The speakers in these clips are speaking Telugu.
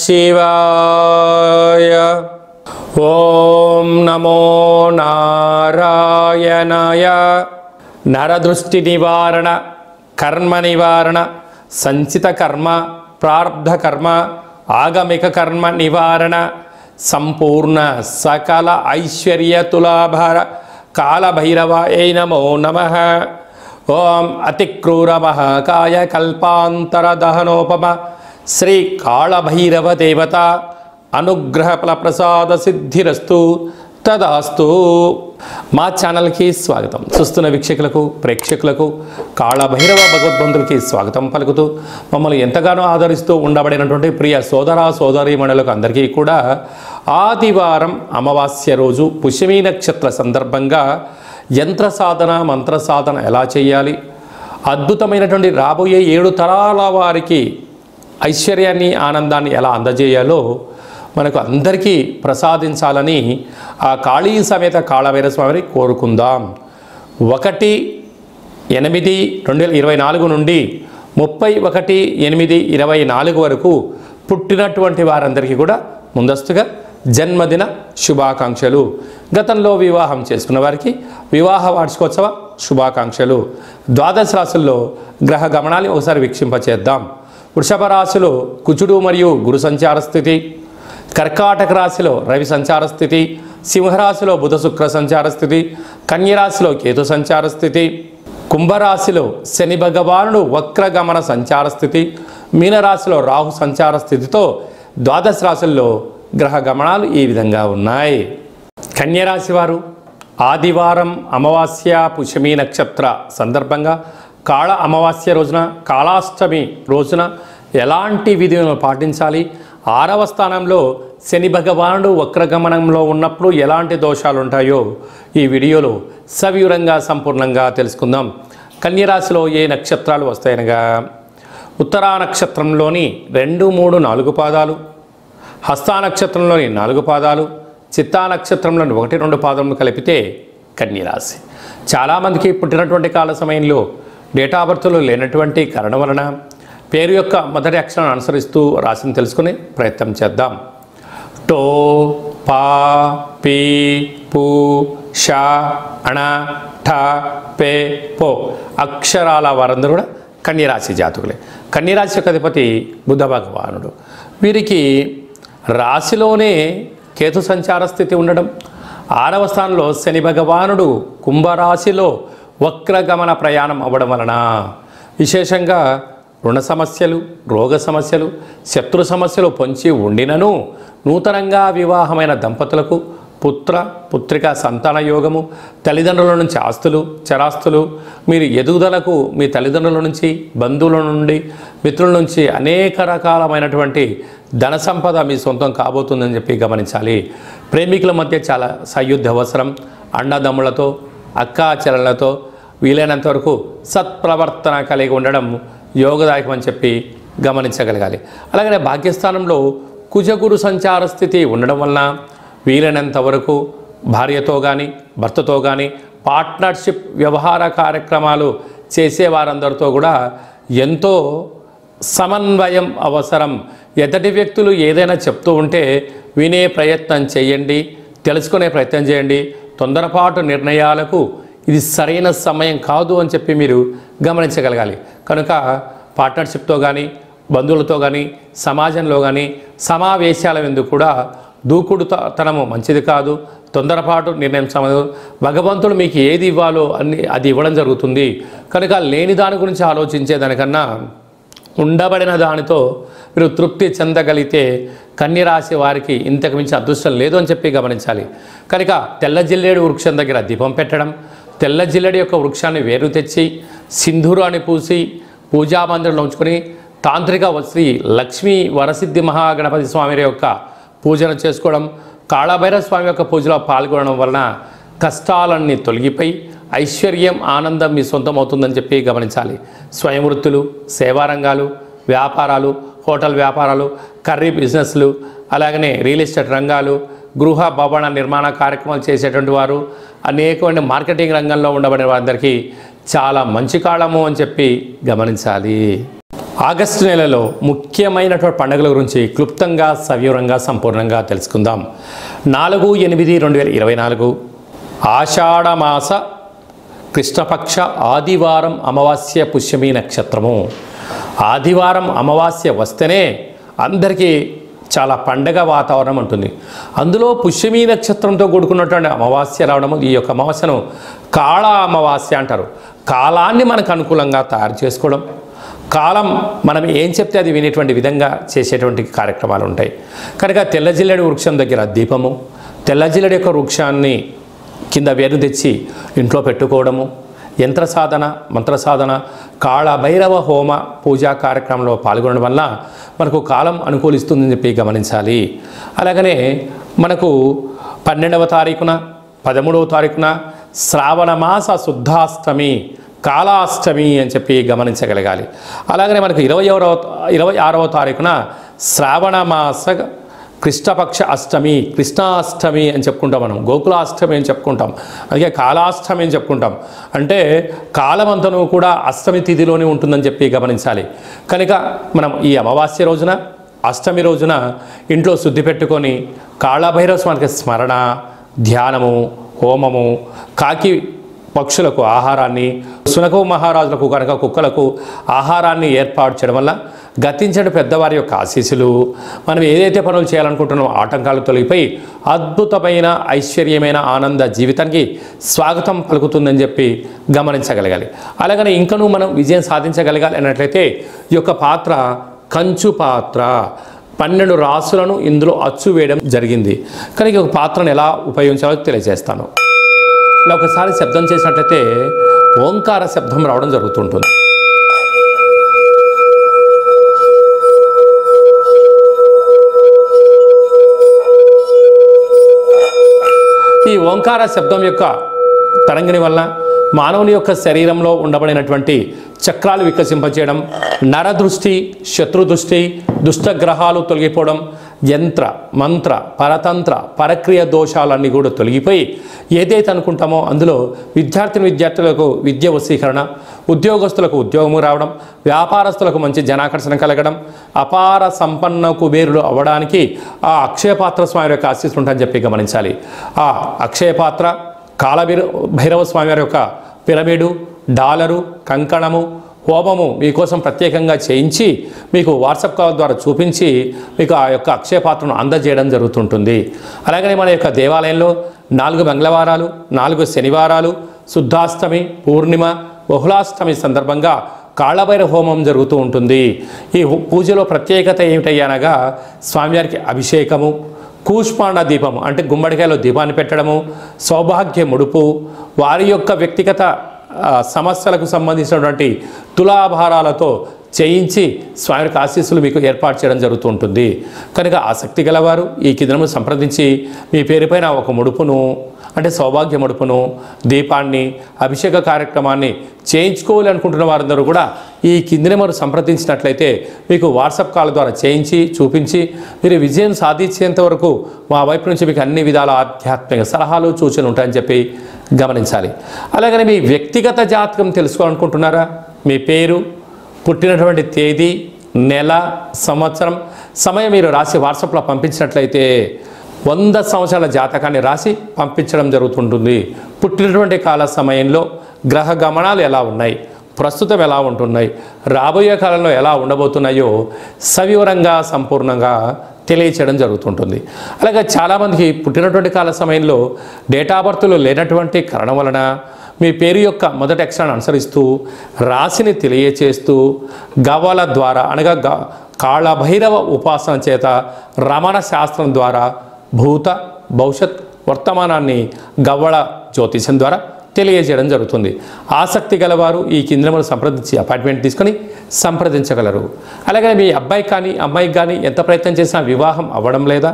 శివాయ. ఓం నమో నారాయణాయ. నరదృష్టి నివారణ, కర్మ నివారణ, సంచిత కర్మ, ప్రారబ్ధ కర్మ, ఆగమిక కర్మ నివారణ, సంపూర్ణ సకల ఐశ్వర్య తులాభార కాళభైరవాయ నమో నమః. ఓం అతిక్రూర మహాకాయ కల్పాంతర దహనోపమ శ్రీ కాళభైరవ దేవత అనుగ్రహ ఫలప్రసాద సిద్ధిరస్తు తదాస్తు. మా ఛానల్కి స్వాగతం. చూస్తున్న వీక్షకులకు, ప్రేక్షకులకు, కాళభైరవ భగవద్బంధులకి స్వాగతం పలుకుతూ మమ్మల్ని ఎంతగానో ఆదరిస్తూ ఉండబడినటువంటి ప్రియ సోదర సోదరీమణులకు అందరికీ కూడా ఆదివారం అమావాస్య రోజు పుష్యమీ నక్షత్ర సందర్భంగా యంత్ర సాధన, మంత్ర సాధన ఎలా చేయాలి, అద్భుతమైనటువంటి రాబోయే 7 తరాల వారికి ఐశ్వర్యాన్ని, ఆనందాన్ని ఎలా అందజేయాలో మనకు అందరికీ ప్రసాదించాలని ఆ కాళీ సమేత కాళభైరవ స్వామిని కోరుకుందాం. 1/8/2024 నుండి 31/8/24 వరకు పుట్టినటువంటి వారందరికీ కూడా ముందస్తుగా జన్మదిన శుభాకాంక్షలు. గతంలో వివాహం చేసుకున్న వారికి వివాహ వార్షికోత్సవ శుభాకాంక్షలు. ద్వాదశ రాశుల్లో గ్రహ గమనాన్ని ఒకసారి వీక్షింపచేద్దాం. వృషభ రాశిలో కుజుడు మరియు గురు సంచార స్థితి, కర్కాటక రాశిలో రవి సంచార స్థితి, సింహరాశిలో బుధ శుక్ర సంచార స్థితి, కన్యరాశిలో కేతు సంచార స్థితి, కుంభరాశిలో శని భగవానుడు వక్రగమన సంచార స్థితి, మీనరాశిలో రాహు సంచార స్థితితో ద్వాదశ రాశుల్లో గ్రహ గమనాలు ఈ విధంగా ఉన్నాయి. కన్యరాశి వారు ఆదివారం అమావాస్య పుష్యమీ నక్షత్ర సందర్భంగా కాళ అమావాస్య రోజున, కాళాష్టమి రోజున ఎలాంటి విధులను పాటించాలి, 6వ స్థానంలో శని భగవానుడు వక్రగమనంలో ఉన్నప్పుడు ఎలాంటి దోషాలు ఉంటాయో ఈ వీడియోలో సవివరంగా సంపూర్ణంగా తెలుసుకుందాం. కన్యరాశిలో ఏ నక్షత్రాలు వస్తాయనగా ఉత్తరా నక్షత్రంలోని 2, 3, 4 పాదాలు, హస్తా నక్షత్రంలోని 4 పాదాలు, చిత్తా నక్షత్రంలోని 1, 2 పాదములు కలిపితే కన్యరాశి. చాలామందికి పుట్టినటువంటి కాల సమయంలో డేట్ ఆఫ్ బర్త్లు లేనటువంటి కారణం వలన పేరు యొక్క మొదటి అక్షరాన్ని అనుసరిస్తూ రాశిని తెలుసుకునే ప్రయత్నం చేద్దాం. టో, పా, పీ, పు, షా, అణ, ఠ, పే, పో అక్షరాల వారందరూ కూడా కన్యరాశి జాతకులే. కన్యరాశి యొక్క అధిపతి బుధ భగవానుడు. వీరికి రాశిలోనే కేతు సంచార స్థితి ఉండడం, 6వ స్థానంలో శని భగవానుడు కుంభరాశిలో వక్రగమన ప్రయాణం అవ్వడం వలన విశేషంగా రుణ సమస్యలు, రోగ సమస్యలు, శత్రు సమస్యలు పొంచి ఉండినను నూతనంగా వివాహమైన దంపతులకు పుత్ర పుత్రిక సంతాన యోగము, తల్లిదండ్రుల నుంచి ఆస్తులు, చరాస్తులు, మీరు ఎదుగుదలకు మీ తల్లిదండ్రుల నుంచి, బంధువుల నుండి, మిత్రుల నుంచి అనేక రకాలమైనటువంటి ధన సంపద మీ సొంతం కాబోతుందని చెప్పి గమనించాలి. ప్రేమికుల మధ్య చాలా సయోధ్య అవసరం. అన్నదమ్ములతో, అక్కా చెల్లెలతో వీలైనంత వరకు సత్ప్రవర్తన కలిగి ఉండడం యోగదాయకం అని చెప్పి గమనించగలగాలి. అలాగనే భాగ్యస్థానంలో కుజగురు సంచార స్థితి ఉండడం వలన వీలైనంత వరకు భార్యతో కానీ, భర్తతో కానీ పార్ట్నర్షిప్ వ్యవహార కార్యక్రమాలు చేసేవారందరితో కూడా ఎంతో సమన్వయం అవసరం. ఎదుటి వ్యక్తులు ఏదైనా చెప్తూ ఉంటే వినే ప్రయత్నం చేయండి, తెలుసుకునే ప్రయత్నం చేయండి. తొందరపాటు నిర్ణయాలకు ఇది సరైన సమయం కాదు అని చెప్పి మీరు గమనించగలగాలి. కనుక పార్ట్నర్షిప్తో కానీ, బంధువులతో కానీ, సమాజంలో కానీ సమావేశాల ఎందుకు కూడా దూకుడుతనము మంచిది కాదు. తొందరపాటు నిర్ణయం సమయం. భగవంతుడు మీకు ఏది ఇవ్వాలో అది ఇవ్వడం జరుగుతుంది. కనుక లేని దాని గురించి ఆలోచించేదానికన్నా ఉండబడిన దానితో మీరు తృప్తి చెందగలిగితే కన్యరాశి వారికి ఇంతకు మించి అదృష్టం లేదు అని చెప్పి గమనించాలి. కనుక తెల్ల జిల్లేడు వృక్షం దగ్గర దీపం పెట్టడం, తెల్ల జిల్లేడు యొక్క వృక్షాన్ని వేరు తెచ్చి సింధూరాన్ని పూసి పూజా మందిరంలో ఉంచుకొని తాంత్రిక శ్రీ లక్ష్మీ వరసిద్ధి మహాగణపతి స్వామి యొక్క పూజను చేసుకోవడం, కాళభైరవ స్వామి యొక్క పూజలో పాల్గొనడం వలన కష్టాలన్నీ తొలగిపోయి ఐశ్వర్యం, ఆనందం మీ సొంతం అవుతుందని చెప్పి గమనించాలి. స్వయం వృత్తులు, సేవారంగాలు, వ్యాపారాలు, హోటల్ వ్యాపారాలు, కర్రీ బిజినెస్లు, అలాగనే రియల్ ఎస్టేట్ రంగాలు, గృహ భవన నిర్మాణ కార్యక్రమాలు చేసేటువంటి వారు, అనేకమైన మార్కెటింగ్ రంగంలో ఉండబడిన వారందరికీ చాలా మంచి కాలము అని చెప్పి గమనించాలి. ఆగస్టు నెలలో ముఖ్యమైనటువంటి పండుగల గురించి క్లుప్తంగా సవివరంగా సంపూర్ణంగా తెలుసుకుందాం. 4/8/2024 ఆషాఢమాస కృష్ణపక్ష ఆదివారం అమావాస్య పుష్యమి నక్షత్రము. ఆదివారం అమావాస్య వస్తేనే అందరికీ చాలా పండగ వాతావరణం ఉంటుంది. అందులో పుష్యమి నక్షత్రంతో కూడుకున్నటువంటి అమావాస్య రావడము, ఈ యొక్క అమావాస్యను కాళ అమావాస్య అంటారు. కాలాన్ని మనకు అనుకూలంగా తయారు చేసుకోవడం, కాలం మనం ఏం చెప్తే అది వినేటువంటి విధంగా చేసేటువంటి కార్యక్రమాలు ఉంటాయి. కనుక తెల్లజిల్లెడు వృక్షం దగ్గర దీపము, తెల్లజిల్లెడు యొక్క వృక్షాన్ని కింద వేరు తెచ్చి ఇంట్లో పెట్టుకోవడము, యంత్ర సాధన, మంత్ర సాధన, కాళభైరవ హోమ పూజా కార్యక్రమంలో పాల్గొనడం వల్ల మనకు కాలం అనుకూలిస్తుందని చెప్పి గమనించాలి. అలాగనే మనకు 12వ తారీఖున 13వ తారీఖున శ్రావణ మాస శుద్ధాష్టమి కాళాష్టమి అని చెప్పి గమనించగలగాలి. అలాగనే మనకు 26వ తారీఖున శ్రావణ మాస కృష్ణపక్ష అష్టమి, కృష్ణాష్టమి అని చెప్పుకుంటాం. మనం గోకులాష్టమి అని చెప్పుకుంటాం, అందుకే కాళాష్టమి అని చెప్పుకుంటాం. అంటే కాలమంతను కూడా అష్టమి తిథిలోనే ఉంటుందని చెప్పి గమనించాలి. కనుక మనం ఈ అమావాస్య రోజున, అష్టమి రోజున ఇంట్లో శుద్ధి పెట్టుకొని కాళభైరవ స్వామికి స్మరణ, ధ్యానము, హోమము, కాకి పక్షులకు ఆహారాన్ని, సునక మహారాజులకు కనుక కుక్కలకు ఆహారాన్ని ఏర్పాటు చేయడం వల్ల గతించిన పెద్దవారి యొక్క ఆశీస్సులు, మనం ఏదైతే పనులు చేయాలనుకుంటున్నామో ఆటంకాలు తొలగిపోయి అద్భుతమైన ఐశ్వర్యమైన ఆనంద జీవితానికి స్వాగతం పలుకుతుందని చెప్పి గమనించగలగాలి. అలాగనే ఇంకనూ మనం విజయం సాధించగలగాలి అన్నట్లయితే ఈ యొక్క పాత్ర కంచు పాత్ర, 12 రాసులను ఇందులో అచ్చు వేయడం జరిగింది. కనుక ఒక పాత్రను ఎలా ఉపయోగించాలో తెలియజేస్తాను. ఇలా ఒకసారి శబ్దం చేసినట్లయితే ఓంకార శబ్దం రావడం జరుగుతుంటుంది. ఈ ఓంకార శబ్దం యొక్క తరంగిణి వల్ల మానవుని యొక్క శరీరంలో ఉండబడినటువంటి చక్రాలు వికసింపచేయడం, నరదృష్టి, శత్రుదృష్టి, దుష్టగ్రహాలు తొలగిపోవడం, యంత్ర మంత్ర పరతంత్ర పరక్రియ దోషాలన్నీ కూడా తొలగిపోయి ఏదైతే అనుకుంటామో అందులో విద్యార్థులకు విద్య వశీకరణ, ఉద్యోగస్తులకు ఉద్యోగము రావడం, వ్యాపారస్తులకు మంచి జనాకర్షణ కలగడం, అపార సంపన్న కుబేరులు అవ్వడానికి ఆ అక్షయపాత్ర స్వామి యొక్క ఆశీస్సులు ఉంటాయని చెప్పి గమనించాలి. ఆ అక్షయపాత్ర, కాళభైరవ స్వామి వారి యొక్క పిరమిడు, డాలరు, కంకణము, హోమము మీకోసం ప్రత్యేకంగా చేయించి మీకు వాట్సాప్ కాల్ ద్వారా చూపించి మీకు ఆ యొక్క అక్షయపాత్రను అందజేయడం జరుగుతుంటుంది. అలాగనే మన యొక్క దేవాలయంలో 4 మంగళవారాలు, 4 శనివారాలు, శుద్ధాష్టమి, పూర్ణిమ, బహుళాష్టమి సందర్భంగా కాళభైరవ హోమం జరుగుతూ ఉంటుంది. ఈ పూజలో ప్రత్యేకత ఏమిటయ్యనగా స్వామివారికి అభిషేకము, కూష్మాండ దీపము అంటే గుమ్మడికాయలో దీపాన్ని పెట్టడము, సౌభాగ్య ముడుపు, వారి యొక్క వ్యక్తిగత సమస్యలకు సంబంధించినటువంటి తులాభారాలతో చేయించి స్వామికి ఆశీస్సులు మీకు ఏర్పాటు చేయడం జరుగుతూ ఉంటుంది. కనుక ఆసక్తి గలవారు ఈ కిందను సంప్రదించి మీ పేరుపైన ఒక ముడుపును అంటే సౌభాగ్య ముడుపును, దీపాన్ని, అభిషేక కార్యక్రమాన్ని చేయించుకోవాలి అనుకుంటున్న వారందరూ కూడా ఈ కిందనే మనం సంప్రదించినట్లయితే మీకు వాట్సాప్ కాల్ ద్వారా చేయించి చూపించి మీరు విజయం సాధించేంత వరకు మా వైపు నుంచి మీకు అన్ని విధాల ఆధ్యాత్మిక సలహాలు సూచనలు ఉంటాయని చెప్పి గమనించాలి. అలాగనే మీ వ్యక్తిగత జాతకం తెలుసుకోవాలనుకుంటున్నారా? మీ పేరు, పుట్టినటువంటి తేదీ, నెల, సంవత్సరం, సమయం మీరు రాసి వాట్సాప్లో పంపించినట్లయితే 100 సంవత్సరాల జాతకాన్ని రాసి పంపించడం జరుగుతుంటుంది. పుట్టినటువంటి కాల సమయంలో గ్రహ గమనాలు ఎలా ఉన్నాయి, ప్రస్తుతం ఎలా ఉంటున్నాయి, రాబోయే కాలంలో ఎలా ఉండబోతున్నాయో సవివరంగా సంపూర్ణంగా తెలియచేయడం జరుగుతుంటుంది. అలాగే చాలామందికి పుట్టినటువంటి కాల సమయంలో డేట్ ఆఫ్ బర్త్లో లేనటువంటి కారణం వలన మీ పేరు యొక్క మొదటి అక్షరాన్ని అనుసరిస్తూ రాశిని తెలియచేస్తూ గవ్వల ద్వారా అనగా కాళభైరవ ఉపాసన చేత రమణ శాస్త్రం ద్వారా భూత భవిష్యత్ వర్తమానాన్ని గవ్వల జ్యోతిషం ద్వారా తెలియజేయడం జరుగుతుంది. ఆసక్తి గలవారు ఈ కేంద్రమును సంప్రదించి అపాయింట్మెంట్ తీసుకొని సంప్రదించగలరు. అలాగే మీ అబ్బాయి కానీ అమ్మాయికి కానీ ఎంత ప్రయత్నం చేసినా వివాహం అవ్వడం లేదా,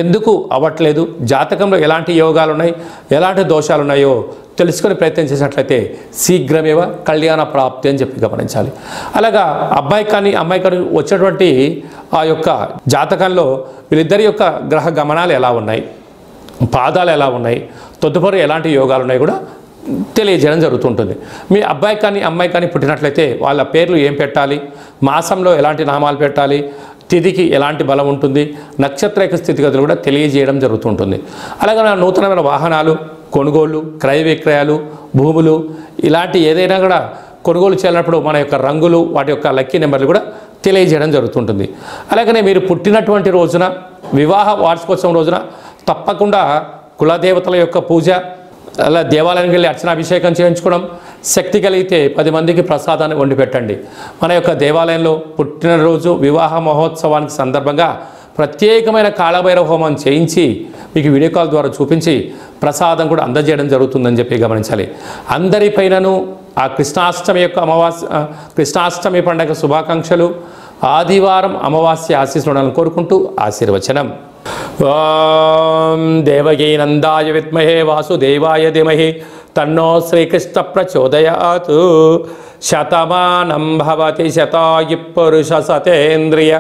ఎందుకు అవ్వట్లేదు, జాతకంలో ఎలాంటి యోగాలు ఉన్నాయి, ఎలాంటి దోషాలు ఉన్నాయో తెలుసుకొని ప్రయత్నం చేసినట్లయితే శీఘ్రమేవ కళ్యాణ ప్రాప్తి అని చెప్పి గమనించాలి. అలాగా అబ్బాయి కానీ అమ్మాయి కానీ వచ్చేటువంటి ఆ యొక్క జాతకంలో వీళ్ళిద్దరి యొక్క గ్రహ గమనాలు ఎలా ఉన్నాయి, పాదాలు ఎలా ఉన్నాయి, తదుపరి ఎలాంటి యోగాలు ఉన్నాయి కూడా తెలియజేయడం జరుగుతుంటుంది. మీ అబ్బాయి కానీ అమ్మాయి కానీ పుట్టినట్లయితే వాళ్ళ పేర్లు ఏం పెట్టాలి, మాసంలో ఎలాంటి నామాలు పెట్టాలి, తిథికి ఎలాంటి బలం ఉంటుంది, నక్షత్ర స్థితిగతులు కూడా తెలియజేయడం జరుగుతుంటుంది. అలాగే నూతనమైన వాహనాలు కొనుగోళ్ళు, క్రయ విక్రయాలు, భూములు ఇలాంటి ఏదైనా కూడా కొనుగోలు చేయాలన్నప్పుడు మన యొక్క రంగులు, వాటి యొక్క లక్కీ నెంబర్లు కూడా తెలియజేయడం జరుగుతుంటుంది. అలాగనే మీరు పుట్టినటువంటి రోజున, వివాహ వార్షికోత్సవం రోజున తప్పకుండా కులదేవతల యొక్క పూజ, అలా దేవాలయానికి వెళ్ళి అర్చనాభిషేకం చేయించుకోవడం, శక్తి కలిగితే 10 మందికి ప్రసాదాన్ని వండి పెట్టండి. మన యొక్క దేవాలయంలో పుట్టినరోజు వివాహ మహోత్సవానికి సందర్భంగా ప్రత్యేకమైన కాళభైరవ హోమం చేయించి మీకు వీడియో కాల్ ద్వారా చూపించి ప్రసాదం కూడా అందజేయడం జరుగుతుందని చెప్పి గమనించాలి. అందరిపైనను ఆ కృష్ణాష్టమి యొక్క కృష్ణాష్టమి పండుగ శుభాకాంక్షలు. ఆదివారం అమావాస్య ఆశీస్సులను కోరుకుంటూ ఆశీర్వచనం. ఓం దేవకీ నందాయ విద్మహే వాసుదేవాయ ధీమహి తన్నో శ్రీకృష్ణ ప్రచోదయాత్. శతమానం భవతి శతాయు పురుష సతేంద్రియ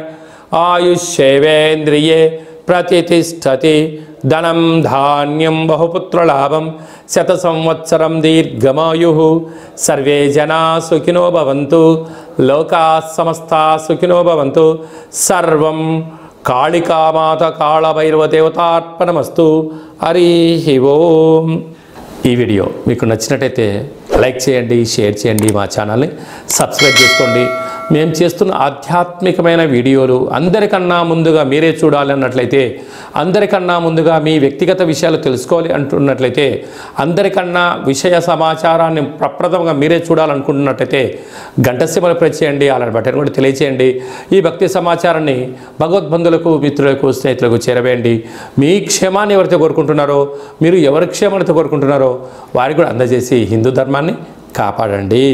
ఆయుష్యేవేంద్రియే ప్రతిష్టతి. ధనం ధాన్యం బహుపుత్రలాభం శత సంవత్సరం దీర్ఘమాయు. సర్వే జనా సుఖినో భవంతు. లోకా సమస్తా సుఖినో భవంతు. సర్వం కాళికామాత కాళభైరవ దేవతార్పణమస్తు. హరి ఓం. ఈ వీడియో మీకు నచ్చినట్టయితే లైక్ చేయండి, షేర్ చేయండి, మా ఛానల్ని సబ్స్క్రైబ్ చేసుకోండి. మేము చేస్తున్న ఆధ్యాత్మికమైన వీడియోలు అందరికన్నా ముందుగా మీరే చూడాలి అన్నట్లయితే, అందరికన్నా ముందుగా మీ వ్యక్తిగత విషయాలు తెలుసుకోవాలి అంటున్నట్లయితే, అందరికన్నా విషయ సమాచారాన్ని ప్రప్రథమంగా మీరే చూడాలనుకుంటున్నట్లయితే గంట సింబల్ ప్రెస్ చేయండి, అలాంటి బటన్ కూడా తెలియచేయండి. ఈ భక్తి సమాచారాన్ని భగవద్బంధులకు, మిత్రులకు, స్నేహితులకు చేరవేయండి. మీ క్షేమాన్ని ఎవరైతే కోరుకుంటున్నారో, మీరు ఎవరి క్షేమాన్ని కోరుకుంటున్నారో వారికి కూడా అందజేసి హిందూ ధర్మాన్ని కాపాడండి.